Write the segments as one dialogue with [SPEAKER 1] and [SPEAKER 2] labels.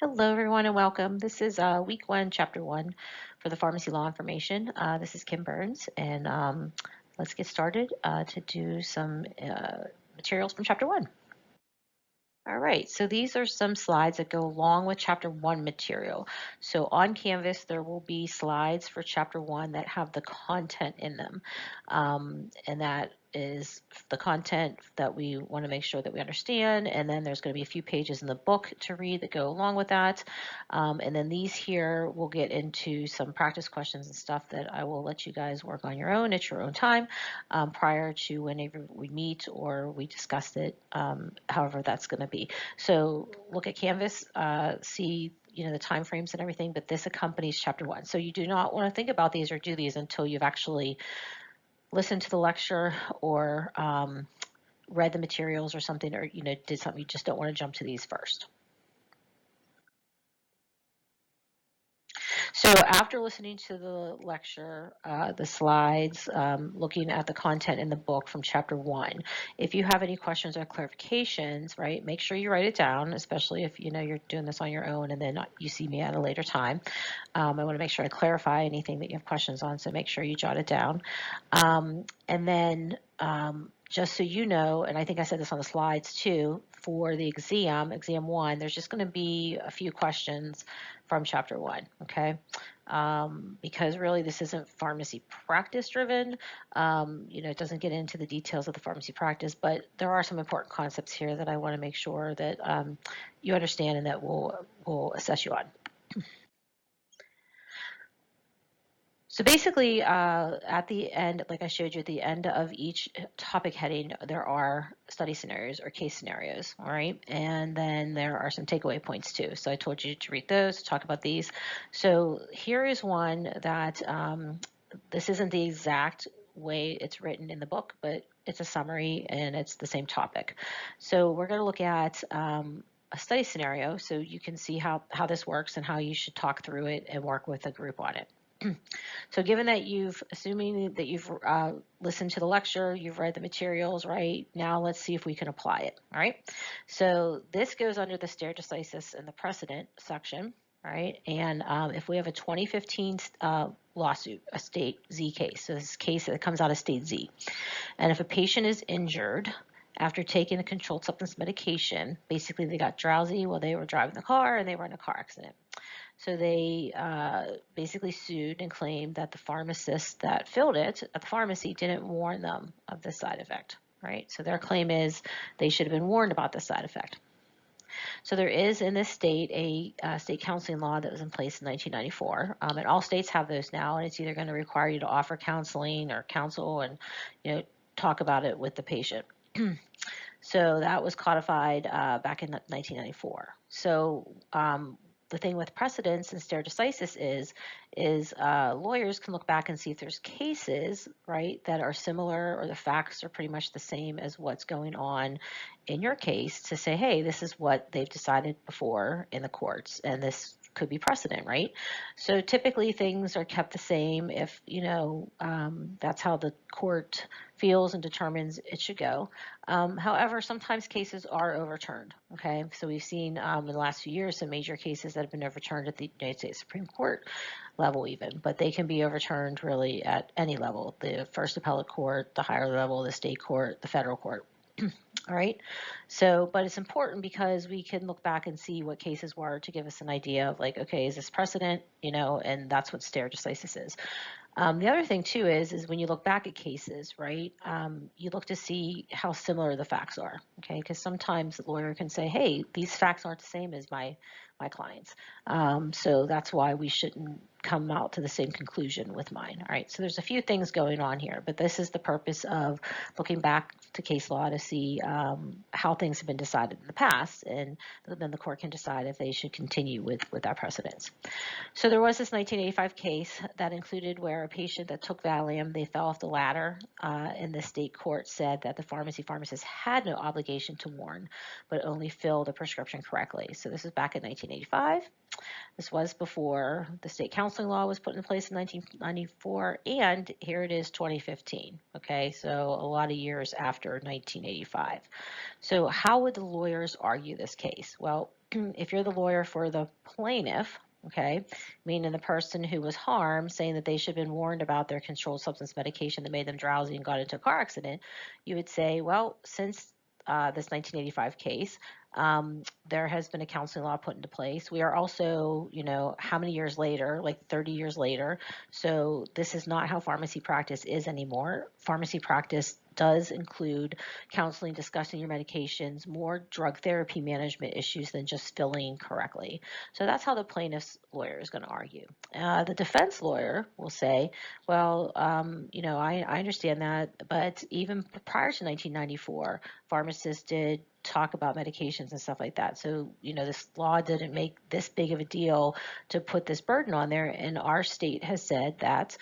[SPEAKER 1] Hello, everyone, and welcome. This is week one, chapter one for the pharmacy law information. This is Kim Burns, and let's get started to do some materials from chapter one. All right, so these are some slides that go along with chapter one material. So on Canvas, there will be slides for chapter one that have the content in them. And that is the content that we want to make sure that we understand. And then there's going to be a few pages in the book to read that go along with that. And then these here will get into some practice questions and stuff that I will let you guys work on your own at your own time prior to whenever we meet or we discuss it, however that's going to be. So look at Canvas, see the time frames and everything, but this accompanies chapter one. So you do not want to think about these or do these until you've actually listened to the lecture or read the materials or something, or did something. You just don't want to jump to these first. So after listening to the lecture, the slides, looking at the content in the book from chapter one, if you have any questions or clarifications, right, make sure you write it down, especially if you're doing this on your own and then you see me at a later time. I want to make sure I clarify anything that you have questions on, so make sure you jot it down. And then just so you know, and I think I said this on the slides too, for the exam one, there's just going to be a few questions from chapter one, okay? Because really this isn't pharmacy practice driven. It doesn't get into the details of the pharmacy practice, but there are some important concepts here that I want to make sure that you understand and that we'll assess you on. So basically, at the end, like I showed you, at the end of each topic heading, there are study scenarios or case scenarios, all right? And then there are some takeaway points too. So I told you to read those, talk about these. So here is one that this isn't the exact way it's written in the book, but it's a summary and it's the same topic. So we're going to look at a study scenario so you can see how this works and how you should talk through it and work with a group on it. So given that assuming that you've listened to the lecture, you've read the materials, right? Now let's see if we can apply it, all right? So this goes under the stare decisis and the precedent section, right? And if we have a 2015 lawsuit, a state Z case, so this is a case that comes out of state Z, and if a patient is injured after taking a controlled substance medication, basically they got drowsy while they were driving the car and they were in a car accident. So they basically sued and claimed that the pharmacist that filled it at the pharmacy didn't warn them of this side effect, right? So their claim is they should have been warned about this side effect. So there is in this state a state counseling law that was in place in 1994, and all states have those now, and it's either going to require you to offer counseling or counsel and talk about it with the patient. So that was codified back in 1994. So the thing with precedents and stare decisis is lawyers can look back and see if there's cases, right, that are similar or the facts are pretty much the same as what's going on in your case to say, hey, this is what they've decided before in the courts, and this could be precedent, right? So typically things are kept the same if, that's how the court feels and determines it should go. However, sometimes cases are overturned, okay? So we've seen in the last few years some major cases that have been overturned at the United States Supreme Court level even, but they can be overturned really at any level, the first appellate court, the higher level, the state court, the federal court. All right. So, but it's important because we can look back and see what cases were to give us an idea of like, okay, is this precedent? And that's what stare decisis is. The other thing too is when you look back at cases, right, you look to see how similar the facts are, okay? Because sometimes the lawyer can say, hey, these facts aren't the same as my clients. So that's why we shouldn't come out to the same conclusion with mine. All right, so there's a few things going on here, but this is the purpose of looking back to case law to see how things have been decided in the past, and then the court can decide if they should continue with that precedence. So there was this 1985 case that included where a patient that took Valium, they fell off the ladder, and the state court said that the pharmacist had no obligation to warn, but only filled a prescription correctly. So this is back in 1985. This was before the state counseling law was put in place in 1994, and here it is 2015, okay? So a lot of years after 1985. So how would the lawyers argue this case? Well, if you're the lawyer for the plaintiff, okay, meaning the person who was harmed, saying that they should have been warned about their controlled substance medication that made them drowsy and got into a car accident, you would say, well, since this 1985 case, there has been a counseling law put into place. We are also, how many years later, like 30 years later, so this is not how pharmacy practice is anymore. Pharmacy practice does include counseling, discussing your medications, more drug therapy management issues than just filling correctly. So that's how the plaintiff's lawyer is going to argue. The defense lawyer will say, well, I understand that, but even prior to 1994, pharmacists did talk about medications and stuff like that. So, this law didn't make this big of a deal to put this burden on there. And our state has said that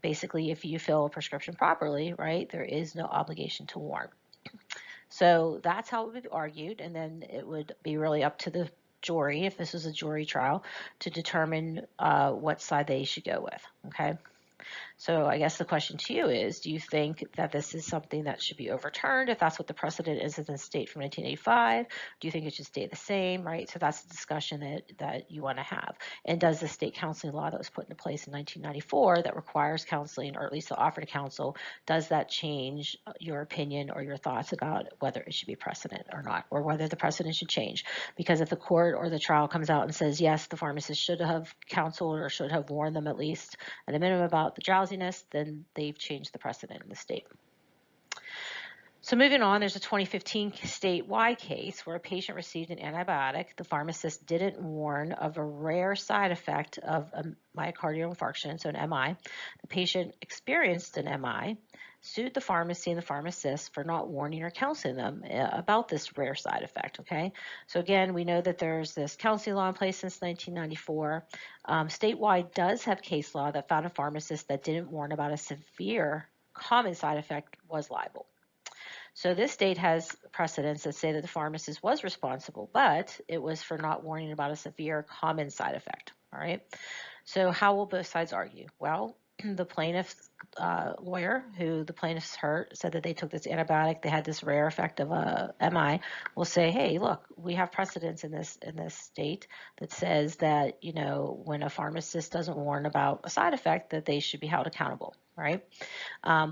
[SPEAKER 1] basically, if you fill a prescription properly, right, there is no obligation to warn. So that's how it would be argued, and then it would be really up to the jury, if this was a jury trial, to determine what side they should go with, okay? So I guess the question to you is, do you think that this is something that should be overturned if that's what the precedent is in the state from 1985? Do you think it should stay the same, right? So that's the discussion that you want to have. And does the state counseling law that was put into place in 1994 that requires counseling, or at least the offer to counsel, does that change your opinion or your thoughts about whether it should be precedent or not, or whether the precedent should change? Because if the court or the trial comes out and says, yes, the pharmacist should have counseled or should have warned them at least at a minimum about the drowsiness, then they've changed the precedent in the state. So moving on, there's a 2015 statewide case where a patient received an antibiotic. The pharmacist didn't warn of a rare side effect of a myocardial infarction, so an MI. The patient experienced an MI, sued the pharmacy and the pharmacist for not warning or counseling them about this rare side effect, okay? So again, we know that there's this counseling law in place since 1994. Statewide does have case law that found a pharmacist that didn't warn about a severe common side effect was liable. So this state has precedents that say that the pharmacist was responsible, but it was for not warning about a severe common side effect, all right? So how will both sides argue? Well, the plaintiff's lawyer, who the plaintiffs hurt, said that they took this antibiotic, they had this rare effect of a MI, will say, hey, look, we have precedents in this state that says that, when a pharmacist doesn't warn about a side effect, that they should be held accountable, right?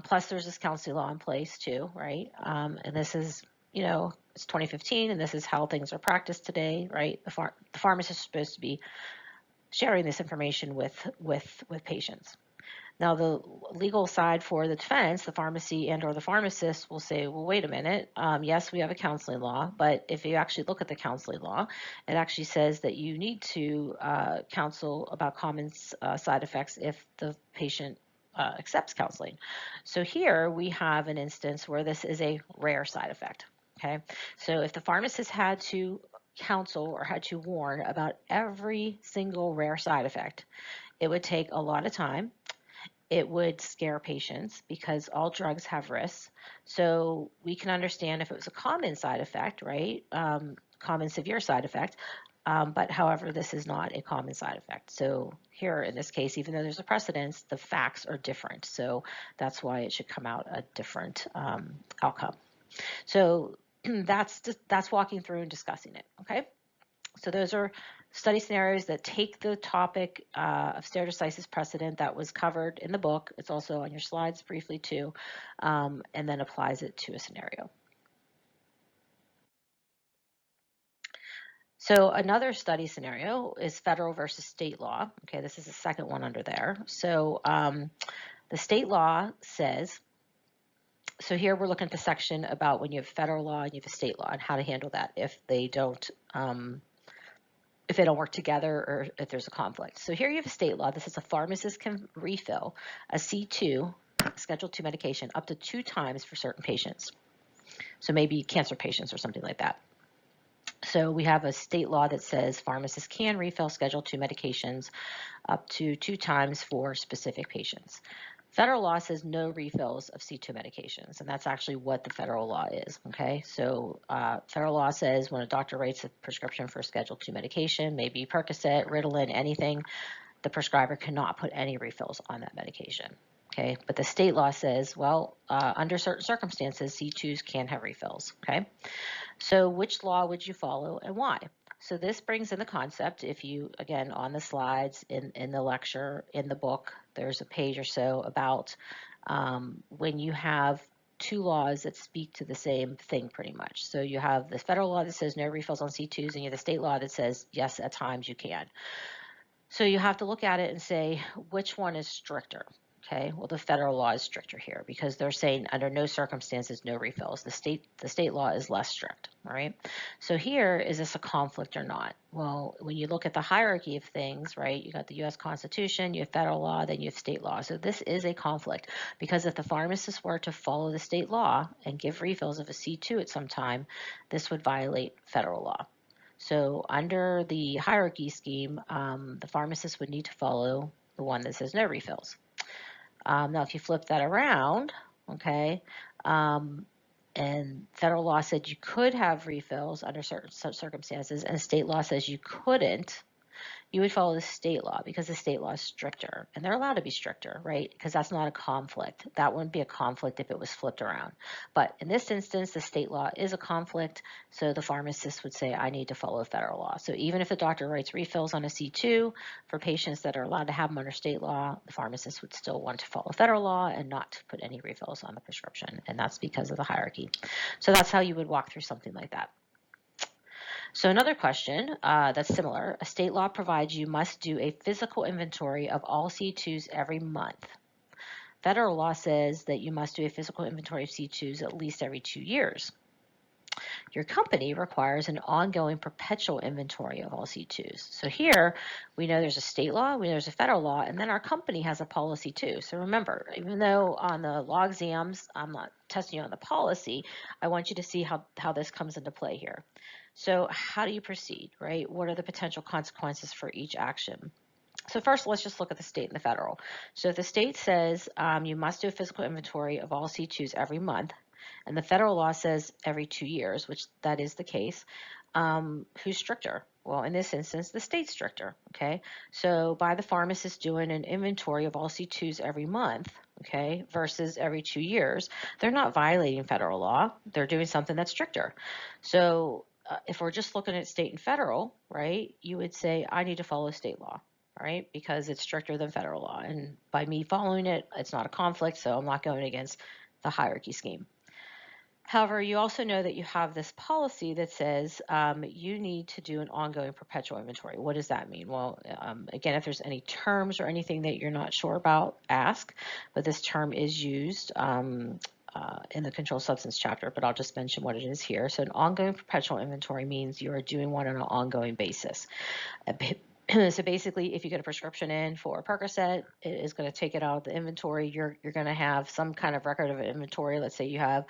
[SPEAKER 1] Plus there's this counseling law in place too, right? And this is, it's 2015 and this is how things are practiced today, right? The pharmacist is supposed to be sharing this information with patients. Now, the legal side for the defense, the pharmacy and or the pharmacist will say, well, wait a minute. Yes, we have a counseling law, but if you actually look at the counseling law, it actually says that you need to counsel about common side effects if the patient accepts counseling. So here we have an instance where this is a rare side effect, okay? So if the pharmacist had to counsel or had to warn about every single rare side effect, it would take a lot of time. It would scare patients because all drugs have risks. So we can understand if it was a common side effect, right? Common severe side effect. But however, this is not a common side effect. So here in this case, even though there's a precedence, the facts are different. So that's why it should come out a different outcome. So that's walking through and discussing it, okay? So those are study scenarios that take the topic of stare decisis precedent that was covered in the book. It's also on your slides briefly too, and then applies it to a scenario. So another study scenario is federal versus state law. Okay, this is the second one under there. So the state law says, so here we're looking at the section about when you have federal law and you have a state law and how to handle that if they don't work together or if there's a conflict. So here you have a state law. This is a pharmacist can refill a C2, Schedule II medication, up to 2 times for certain patients. So maybe cancer patients or something like that. So we have a state law that says pharmacists can refill Schedule II medications up to 2 times for specific patients. Federal law says no refills of C2 medications, and that's actually what the federal law is, okay? So federal law says when a doctor writes a prescription for Schedule II medication, maybe Percocet, Ritalin, anything, the prescriber cannot put any refills on that medication, okay? But the state law says, well, under certain circumstances, C2s can have refills, okay? So which law would you follow and why? So this brings in the concept, if you, again, on the slides, in the lecture, in the book, there's a page or so about when you have two laws that speak to the same thing pretty much. So you have the federal law that says no refills on C2s, and you have the state law that says yes, at times you can. So you have to look at it and say, which one is stricter? Okay, well, the federal law is stricter here because they're saying under no circumstances, no refills. The state law is less strict, right? So here, is this a conflict or not? Well, when you look at the hierarchy of things, right, you got the U.S. Constitution, you have federal law, then you have state law. So this is a conflict because if the pharmacists were to follow the state law and give refills of a C2 at some time, this would violate federal law. So under the hierarchy scheme, the pharmacist would need to follow the one that says no refills. Now, if you flip that around, okay, and federal law said you could have refills under certain circumstances, and state law says you couldn't, you would follow the state law because the state law is stricter, and they're allowed to be stricter, right? Because that's not a conflict. That wouldn't be a conflict if it was flipped around. But in this instance, the state law is a conflict, so the pharmacist would say, I need to follow federal law. So even if the doctor writes refills on a C2 for patients that are allowed to have them under state law, the pharmacist would still want to follow federal law and not put any refills on the prescription, and that's because of the hierarchy. So that's how you would walk through something like that. So another question that's similar, a state law provides you must do a physical inventory of all C2s every month. Federal law says that you must do a physical inventory of C2s at least every 2 years. Your company requires an ongoing perpetual inventory of all C2s. So here, we know there's a state law, we know there's a federal law, and then our company has a policy too. So remember, even though on the law exams, I'm not testing you on the policy, I want you to see how this comes into play here. So how do you proceed, right? What are the potential consequences for each action? So first, let's just look at the state and the federal. So if the state says you must do a physical inventory of all C2s every month, and the federal law says every 2 years, which that is the case, who's stricter? Well, in this instance, the state's stricter, okay? So by the pharmacist doing an inventory of all C2s every month, okay, versus every 2 years, they're not violating federal law. They're doing something that's stricter. So if we're just looking at state and federal, right, you would say, I need to follow state law, right, because it's stricter than federal law. And by me following it, it's not a conflict, so I'm not going against the hierarchy scheme. However, you also know that you have this policy that says you need to do an ongoing perpetual inventory. What does that mean? Well, again, if there's any terms or anything that you're not sure about, ask. But this term is used in the controlled substance chapter, but I'll just mention what it is here. So an ongoing perpetual inventory means you are doing one on an ongoing basis. So basically, if you get a prescription in for Percocet, it is going to take it out of the inventory. You're going to have some kind of record of inventory. Let's say you have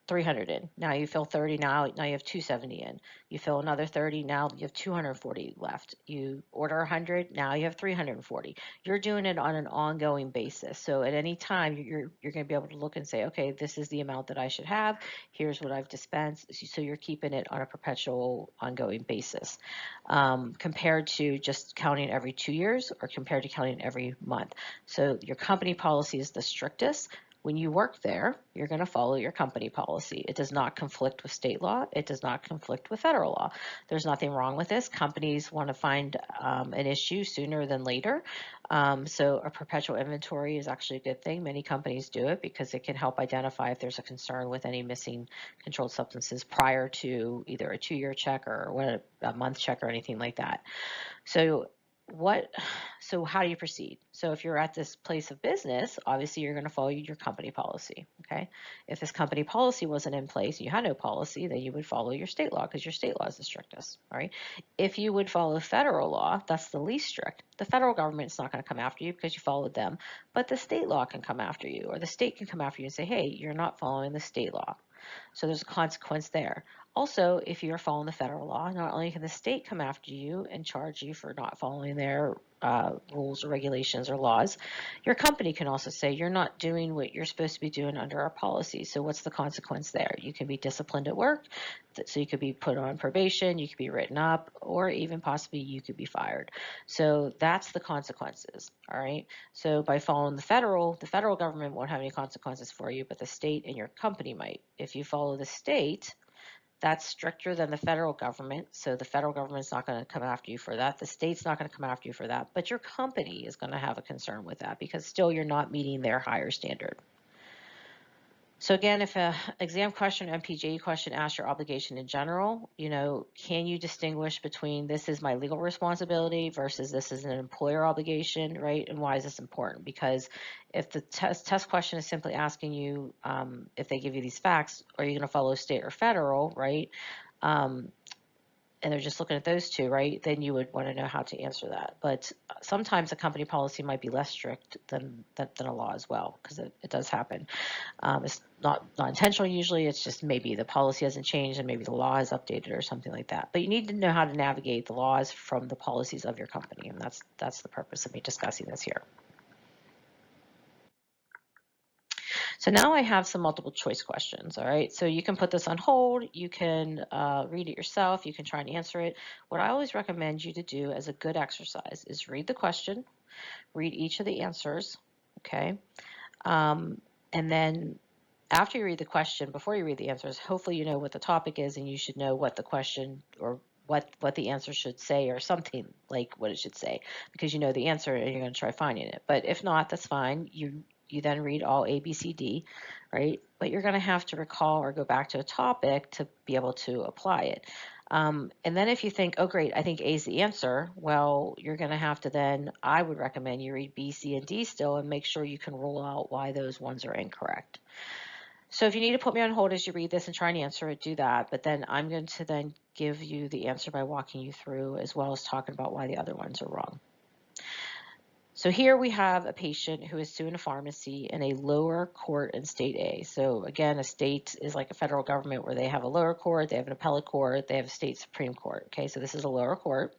[SPEAKER 1] 300 in. Now you fill 30, now you have 270 in. You fill another 30, now you have 240 left. You order 100, now you have 340. You're doing it on an ongoing basis. So at any time, you're going to be able to look and say, okay, this is the amount that I should have. Here's what I've dispensed. So you're keeping it on a perpetual, ongoing basis, compared to just counting every 2 years or compared to counting every month. So your company policy is the strictest. When you work there, you're going to follow your company policy. It does not conflict with state law. It does not conflict with federal law. There's nothing wrong with this. Companies want to find an issue sooner than later. So a perpetual inventory is actually a good thing. Many companies do it because it can help identify if there's a concern with any missing controlled substances prior to either a 2-year check or a month check or anything like that. So how do you proceed? So if you're at this place of business, obviously you're going to follow your company policy, okay? If this company policy wasn't in place, you had no policy, then you would follow your state law because your state law is the strictest, all right? If you would follow federal law, that's the least strict. The federal government's not going to come after you because you followed them, but the state law can come after you, or the state can come after you and say, hey, you're not following the state law. So there's a consequence there. Also, if you're following the federal law, not only can the state come after you and charge you for not following their rules or regulations or laws, your company can also say you're not doing what you're supposed to be doing under our policy. So what's the consequence there? You can be disciplined at work, so you could be put on probation, you could be written up, or even possibly you could be fired. So that's the consequences, all right? So by following the federal government won't have any consequences for you, but the state and your company might. If you follow the state, That's stricter than the federal government. So the federal government's not going to come after you for that. The state's not going to come after you for that. But your company is going to have a concern with that because still you're not meeting their higher standard. So again, if an exam question, MPJ question asks your obligation in general, can you distinguish between this is my legal responsibility versus this is an employer obligation, right? And why is this important? Because if the test question is simply asking you if they give you these facts, are you going to follow state or federal, right? And they're just looking at those two, right? Then you would want to know how to answer that. But sometimes a company policy might be less strict than a law as well, because it does happen. It's not intentional usually. It's just maybe the policy hasn't changed and maybe the law is updated or something like that. But you need to know how to navigate the laws from the policies of your company, and that's the purpose of me discussing this here. So now I have some multiple choice questions, all right? So you can put this on hold, you can read it yourself, you can try and answer it. What I always recommend you to do as a good exercise is read the question, read each of the answers, okay? And then after you read the question, before you read the answers, hopefully you know what the topic is and you should know what the question or what the answer should say or something like what it should say, because you know the answer and you're going to try finding it. But if not, that's fine. You then read all A, B, C, D, right? But you're going to have to recall or go back to a topic to be able to apply it. And then if you think, oh great, I think A is the answer, well, you're going to have to then, I would recommend you read B, C, and D still and make sure you can rule out why those ones are incorrect. So if you need to put me on hold as you read this and try and answer it, do that. But then I'm going to then give you the answer by walking you through as well as talking about why the other ones are wrong. So here we have a patient who is suing a pharmacy in a lower court in state A. So again, a state is like a federal government where they have a lower court, they have an appellate court, they have a state Supreme Court. Okay, so this is a lower court.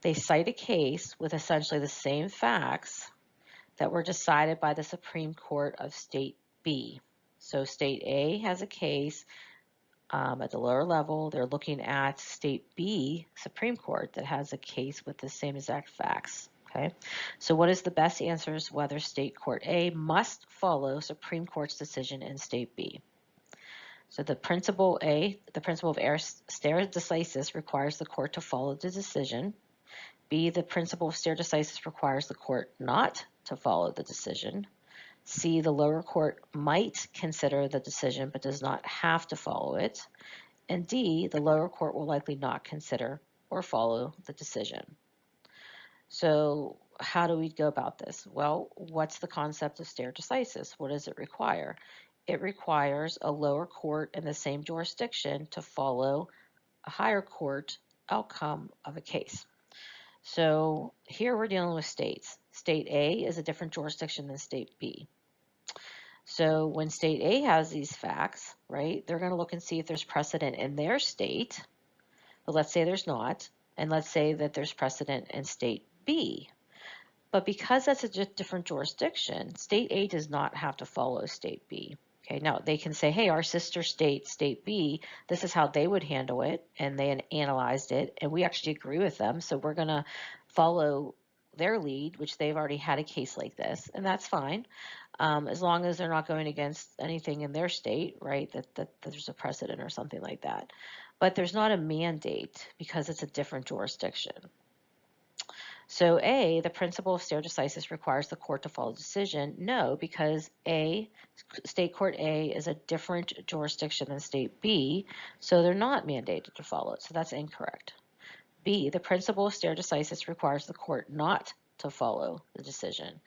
[SPEAKER 1] They cite a case with essentially the same facts that were decided by the Supreme Court of state B. So state A has a case at the lower level. They're looking at state B, Supreme Court, that has a case with the same exact facts. Okay, so what is the best answer is whether state court A must follow Supreme Court's decision in state B. So the principle A, the principle of stare decisis requires the court to follow the decision. B, the principle of stare decisis requires the court not to follow the decision. C, the lower court might consider the decision but does not have to follow it. And D, the lower court will likely not consider or follow the decision. So how do we go about this? Well, what's the concept of stare decisis? What does it require? It requires a lower court in the same jurisdiction to follow a higher court outcome of a case. So here we're dealing with states. State A is a different jurisdiction than state B. So when state A has these facts, right, they're going to look and see if there's precedent in their state, but let's say there's not, and let's say that there's precedent in state B. But because that's a different jurisdiction, state A does not have to follow state B. Okay, now they can say, hey, our sister state, state B, this is how they would handle it, and they analyzed it, and we actually agree with them, so we're going to follow their lead, which they've already had a case like this, and that's fine, as long as they're not going against anything in their state, right, that there's a precedent or something like that. But there's not a mandate because it's a different jurisdiction. So A, the principle of stare decisis requires the court to follow the decision. No, because A, state court A is a different jurisdiction than state B, so they're not mandated to follow it, so that's incorrect. B, the principle of stare decisis requires the court not to follow the decision.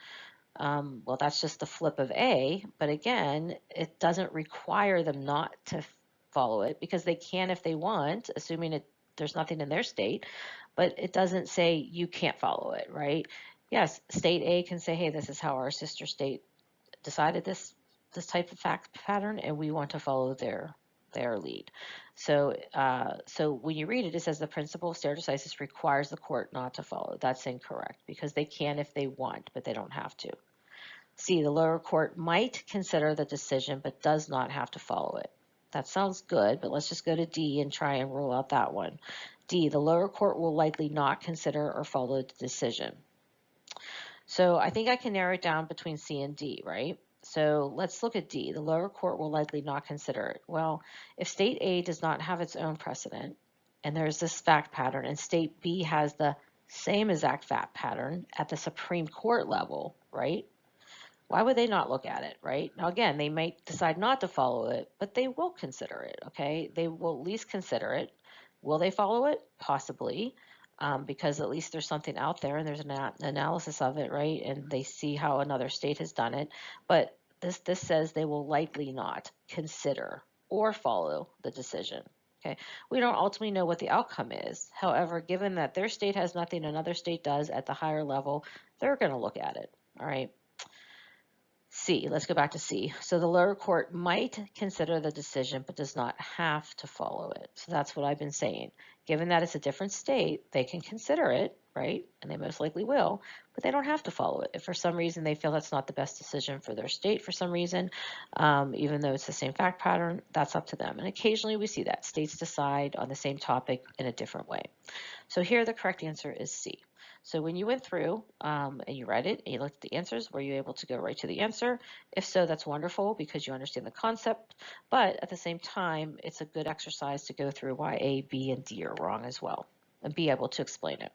[SPEAKER 1] Well, that's just the flip of A, but again, it doesn't require them not to follow it because they can if they want, assuming there's nothing in their state, but it doesn't say you can't follow it, right? Yes, state A can say, hey, this is how our sister state decided this type of fact pattern, and we want to follow their lead. So when you read it, it says the principle of stare decisis requires the court not to follow. That's incorrect because they can if they want, but they don't have to. C, the lower court might consider the decision but does not have to follow it. That sounds good, but let's just go to D and try and rule out that one. D, the lower court will likely not consider or follow the decision. So I think I can narrow it down between C and D, right? So let's look at D. The lower court will likely not consider it. Well, if state A does not have its own precedent, and there's this fact pattern, and state B has the same exact fact pattern at the Supreme Court level, right? Why would they not look at it, right? Now, again, they might decide not to follow it, but they will consider it, okay? They will at least consider it. Will they follow it? Possibly, because at least there's something out there and there's an analysis of it, right? And they see how another state has done it. But this says they will likely not consider or follow the decision. Okay, we don't ultimately know what the outcome is. However, given that their state has nothing another state does at the higher level, they're going to look at it. All right. C, let's go back to C. So the lower court might consider the decision, but does not have to follow it. So that's what I've been saying. Given that it's a different state, they can consider it, right? And they most likely will, but they don't have to follow it. If for some reason they feel that's not the best decision for their state for some reason, even though it's the same fact pattern, that's up to them. And occasionally we see that. States decide on the same topic in a different way. So here the correct answer is C. So when you went through and you read it and you looked at the answers, were you able to go right to the answer? If so, that's wonderful because you understand the concept, but at the same time, it's a good exercise to go through why A, B, and D are wrong as well and be able to explain it.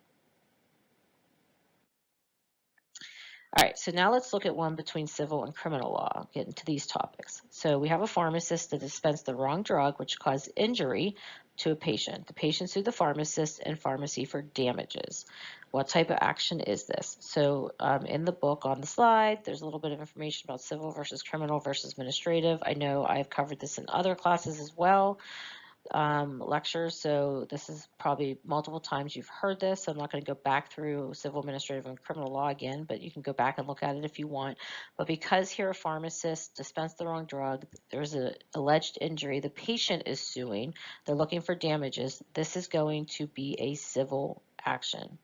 [SPEAKER 1] All right, so now let's look at one between civil and criminal law, get into these topics. So we have a pharmacist that dispensed the wrong drug, which caused injury to a patient. The patient sued the pharmacist and pharmacy for damages. What type of action is this? So in the book on the slide, there's a little bit of information about civil versus criminal versus administrative. I know I've covered this in other classes as well. Lectures, so this is probably multiple times you've heard this. So I'm not going to go back through civil, administrative, and criminal law again, but you can go back and look at it if you want. But because here a pharmacist dispensed the wrong drug, there's an alleged injury, the patient is suing, they're looking for damages, this is going to be a civil action.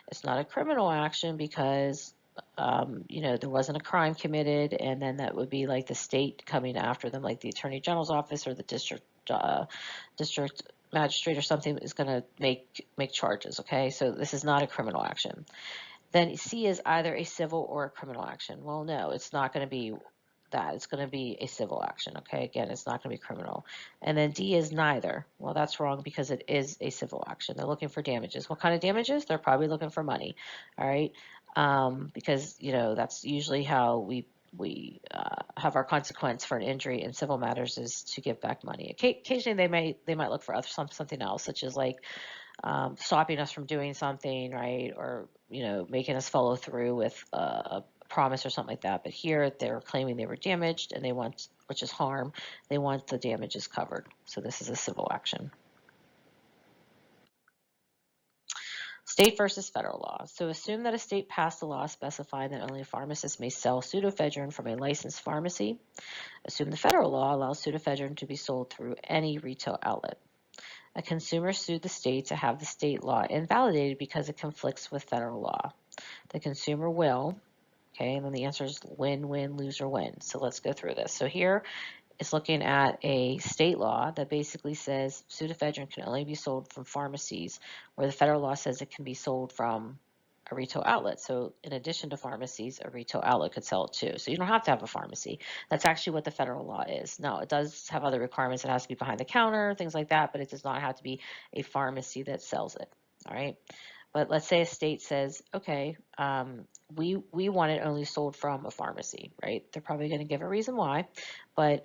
[SPEAKER 1] It's not a criminal action because there wasn't a crime committed, and then that would be like the state coming after them, like the Attorney General's office or the district magistrate or something is going to make charges. Okay, so this is not a criminal action. Then C is either a civil or a criminal action. Well, no, it's not going to be that. It's going to be a civil action. Okay, again, it's not going to be criminal. And then D is neither. Well, that's wrong because it is a civil action. They're looking for damages. What kind of damages? They're probably looking for money. All right, because that's usually how we have our consequence for an injury in civil matters is to give back money. Occasionally they might look for something else, such as like stopping us from doing something, right, or making us follow through with a promise or something like that. But here they're claiming they were damaged and they want, which is harm, they want the damages covered. So this is a civil action. State versus federal law. So assume that a state passed a law specifying that only a pharmacist may sell pseudoephedrine from a licensed pharmacy. Assume the federal law allows pseudoephedrine to be sold through any retail outlet. A consumer sued the state to have the state law invalidated because it conflicts with federal law. The consumer will, okay, and then the answer is win, win, lose, or win. So let's go through this. So here it's looking at a state law that basically says pseudoephedrine can only be sold from pharmacies, where the federal law says it can be sold from a retail outlet. So in addition to pharmacies, a retail outlet could sell it too. So you don't have to have a pharmacy. That's actually what the federal law is. Now, it does have other requirements. It has to be behind the counter, things like that, but it does not have to be a pharmacy that sells it. All right. But let's say a state says, okay, we want it only sold from a pharmacy, right? They're probably going to give a reason why, but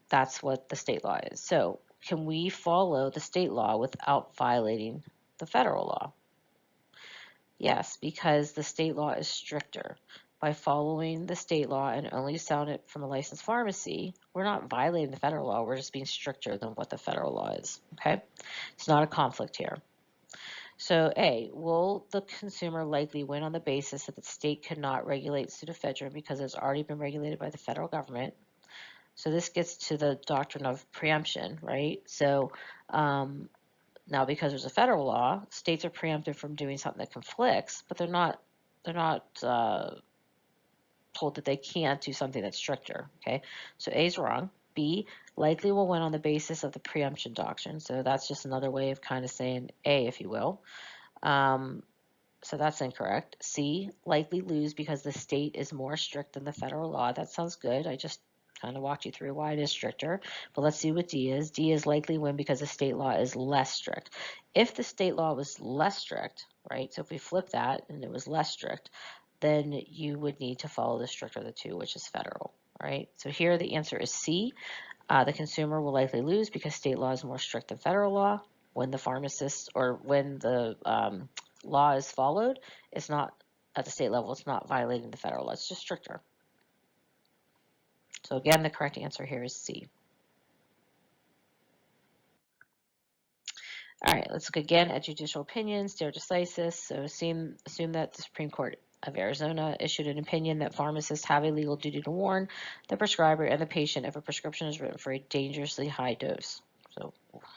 [SPEAKER 1] that's what the state law is. So can we follow the state law without violating the federal law? Yes, because the state law is stricter. By following the state law and only selling it from a licensed pharmacy, we're not violating the federal law, we're just being stricter than what the federal law is, okay? It's not a conflict here. So A, will the consumer likely win on the basis that the state cannot regulate pseudoephedrine because it's already been regulated by the federal government? So this gets to the doctrine of preemption, right? So now because there's a federal law, states are preempted from doing something that conflicts, but they're not told that they can't do something that's stricter, okay? So A is wrong. B, likely will win on the basis of the preemption doctrine. So that's just another way of kind of saying A, if you will. So that's incorrect. C, likely lose because the state is more strict than the federal law. That sounds good. I just kind of walked you through why it is stricter. But let's see what D is. D is likely win because the state law is less strict. If the state law was less strict, right? So if we flip that and it was less strict, then you would need to follow the stricter of the two, which is federal, right? So here the answer is C. The consumer will likely lose because state law is more strict than federal law. When the pharmacist or when the law is followed, it's not at the state level, it's not violating the federal law, it's just stricter. So again, the correct answer here is C. All right, let's look again at judicial opinions, stare decisis. So assume that the Supreme Court of Arizona issued an opinion that pharmacists have a legal duty to warn the prescriber and the patient if a prescription is written for a dangerously high dose. So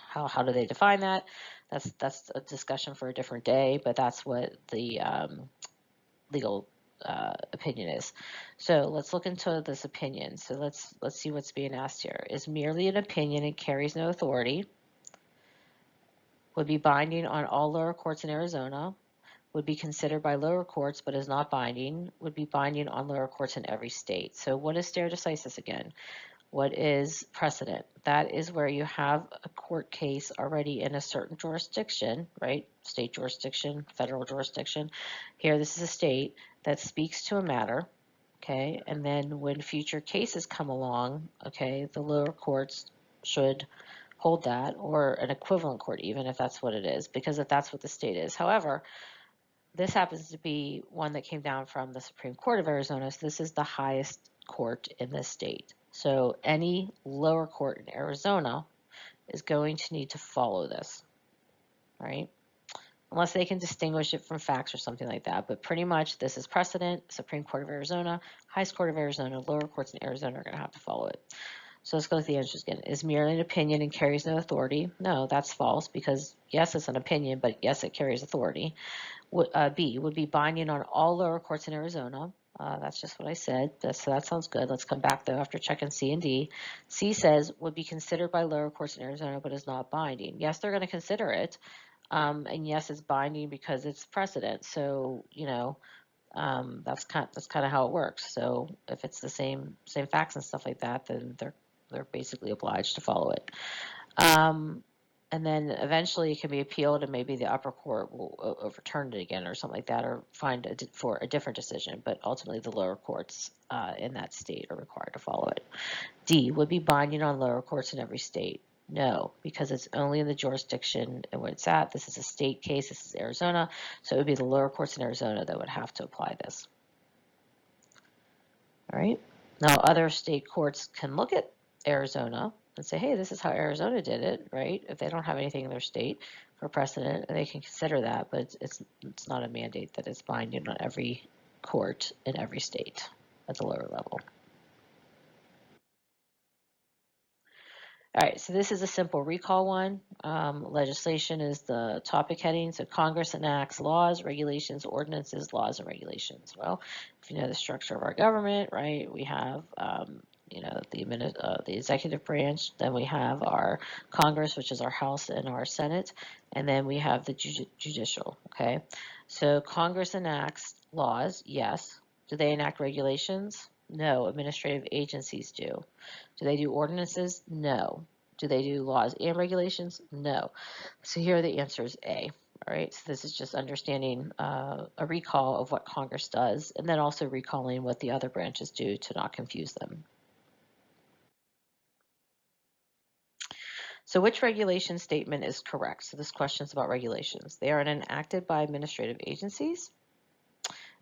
[SPEAKER 1] how do they define that? That's a discussion for a different day, but that's what the legal opinion is. So let's look into this opinion. So let's see what's being asked here. Is merely an opinion and carries no authority. Would be binding on all lower courts in Arizona. Would be considered by lower courts but is not binding. Would be binding on lower courts in every state. So what is stare decisis again? What is precedent? That is where you have a court case already in a certain jurisdiction, right? State jurisdiction, federal jurisdiction. Here, this is a state that speaks to a matter, okay? And then when future cases come along, okay, the lower courts should hold that, or an equivalent court even, if that's what it is, because if that's what the state is. However, this happens to be one that came down from the Supreme Court of Arizona, so this is the highest court in this state. So any lower court in Arizona is going to need to follow this, right? Unless they can distinguish it from facts or something like that. But pretty much this is precedent. Supreme Court of Arizona, highest court of Arizona, lower courts in Arizona are going to have to follow it. So let's go with the answers again. Is merely an opinion and carries no authority? No, that's false because yes, it's an opinion, but yes, it carries authority. B, would be binding on all lower courts in Arizona. That's just what I said. So that sounds good. Let's come back though after checking C and D. C says would be considered by lower courts in Arizona, but is not binding. Yes, they're going to consider it. And yes, it's binding because it's precedent. So, that's kind of how it works. So if it's the same facts and stuff like that, then they're basically obliged to follow it. And then eventually it can be appealed, and maybe the upper court will overturn it again or something like that, or find for a different decision. But ultimately, the lower courts in that state are required to follow it. D, would be binding on lower courts in every state. No, because it's only in the jurisdiction in where it's at. This is a state case. This is Arizona. So it would be the lower courts in Arizona that would have to apply this. All right. Now, other state courts can look at Arizona and say, hey, this is how Arizona did it, right? If they don't have anything in their state for precedent, they can consider that, but it's not a mandate that is binding on every court in every state at the lower level. All right, so this is a simple recall one. Legislation is the topic heading. So Congress enacts laws, regulations, ordinances, laws, and regulations. Well, if you know the structure of our government, right, we have the executive branch, then we have our Congress, which is our House and our Senate, and then we have the judicial, okay? So Congress enacts laws, yes. Do they enact regulations? No, administrative agencies do. Do they do ordinances? No. Do they do laws and regulations? No. So here are the answers A. All right, so this is just understanding a recall of what Congress does, and then also recalling what the other branches do to not confuse them. So which regulation statement is correct? So this question is about regulations. They are enacted by administrative agencies.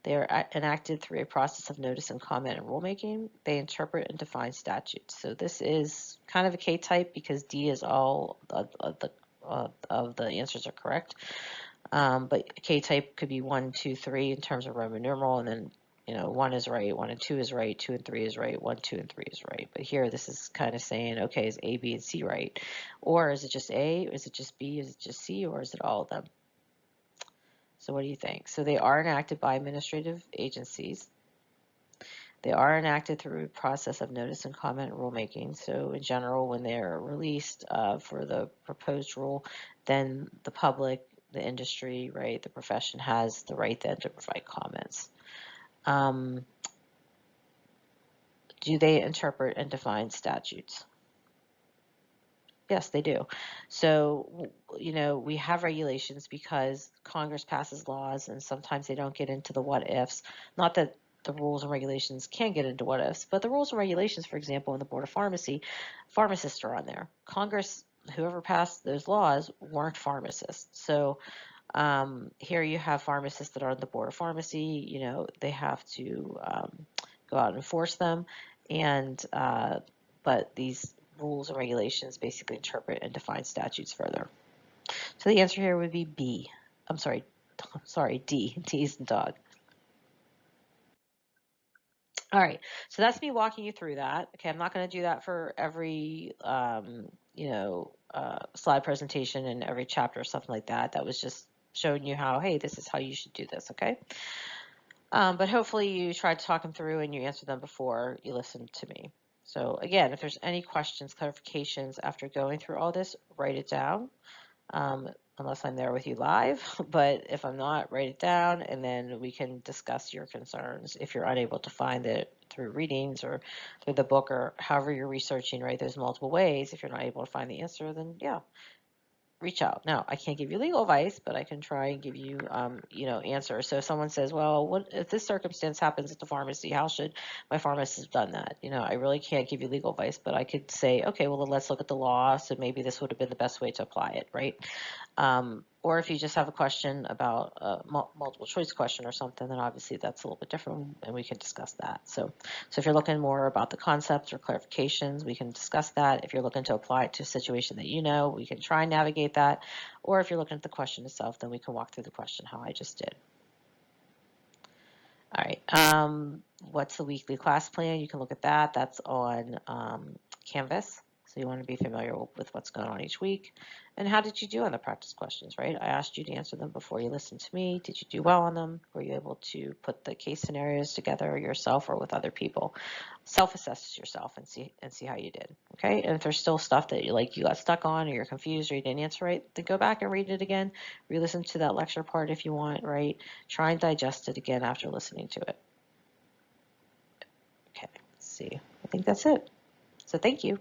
[SPEAKER 1] They are enacted through a process of notice and comment and rulemaking. They interpret and define statutes. So this is kind of a K-type because D is all of the answers are correct. But K-type could be 1, 2, 3 in terms of Roman numeral, and then 1 is right, 1 and 2 is right, 2 and 3 is right, 1, 2, and 3 is right. But here this is kind of saying, okay, is A, B, and C right? Or is it just A? Is it just B? Is it just C? Or is it all of them? So what do you think? So they are enacted by administrative agencies. They are enacted through a process of notice and comment rulemaking. So in general, when they're released for the proposed rule, then the public the industry, right, the profession has the right then to provide comments. Do they interpret and define statutes? Yes, they do. So, we have regulations because Congress passes laws and sometimes they don't get into the what ifs. Not that the rules and regulations can get into what ifs, but the rules and regulations, for example, in the Board of Pharmacy, pharmacists are on there. Congress, whoever passed those laws, weren't pharmacists. So, here you have pharmacists that are on the Board of Pharmacy, they have to go out and enforce them. But these rules and regulations basically interpret and define statutes further. So the answer here would be B. I'm sorry, D. D is in dog. All right, so that's me walking you through that. Okay, I'm not going to do that for every, slide presentation and every chapter or something like that. That was just showing you how, hey, this is how you should do this, okay? But hopefully you tried to talk them through and you answered them before you listened to me. So again, if there's any questions, clarifications after going through all this, write it down. Unless I'm there with you live, but if I'm not, write it down and then we can discuss your concerns. If you're unable to find it through readings or through the book or however you're researching, right? There's multiple ways. If you're not able to find the answer, then yeah, reach out. Now, I can't give you legal advice, but I can try and give you, answers. So if someone says, well, what if this circumstance happens at the pharmacy, how should my pharmacist have done that? I really can't give you legal advice, but I could say, okay, well, then let's look at the law. So maybe this would have been the best way to apply it, right? Or if you just have a question about a multiple choice question or something, then obviously that's a little bit different and we can discuss that. So if you're looking more about the concepts or clarifications, we can discuss that. If you're looking to apply it to a situation that we can try and navigate that. Or if you're looking at the question itself, then we can walk through the question how I just did. All right, what's the weekly class plan? You can look at that. That's on Canvas. So you want to be familiar with what's going on each week. And how did you do on the practice questions, right? I asked you to answer them before you listened to me. Did you do well on them? Were you able to put the case scenarios together yourself or with other people? Self-assess yourself and see how you did, okay? And if there's still stuff that you got stuck on or you're confused or you didn't answer right, then go back and read it again. Re-listen to that lecture part if you want, right? Try and digest it again after listening to it. Okay, let's see. I think that's it. So thank you.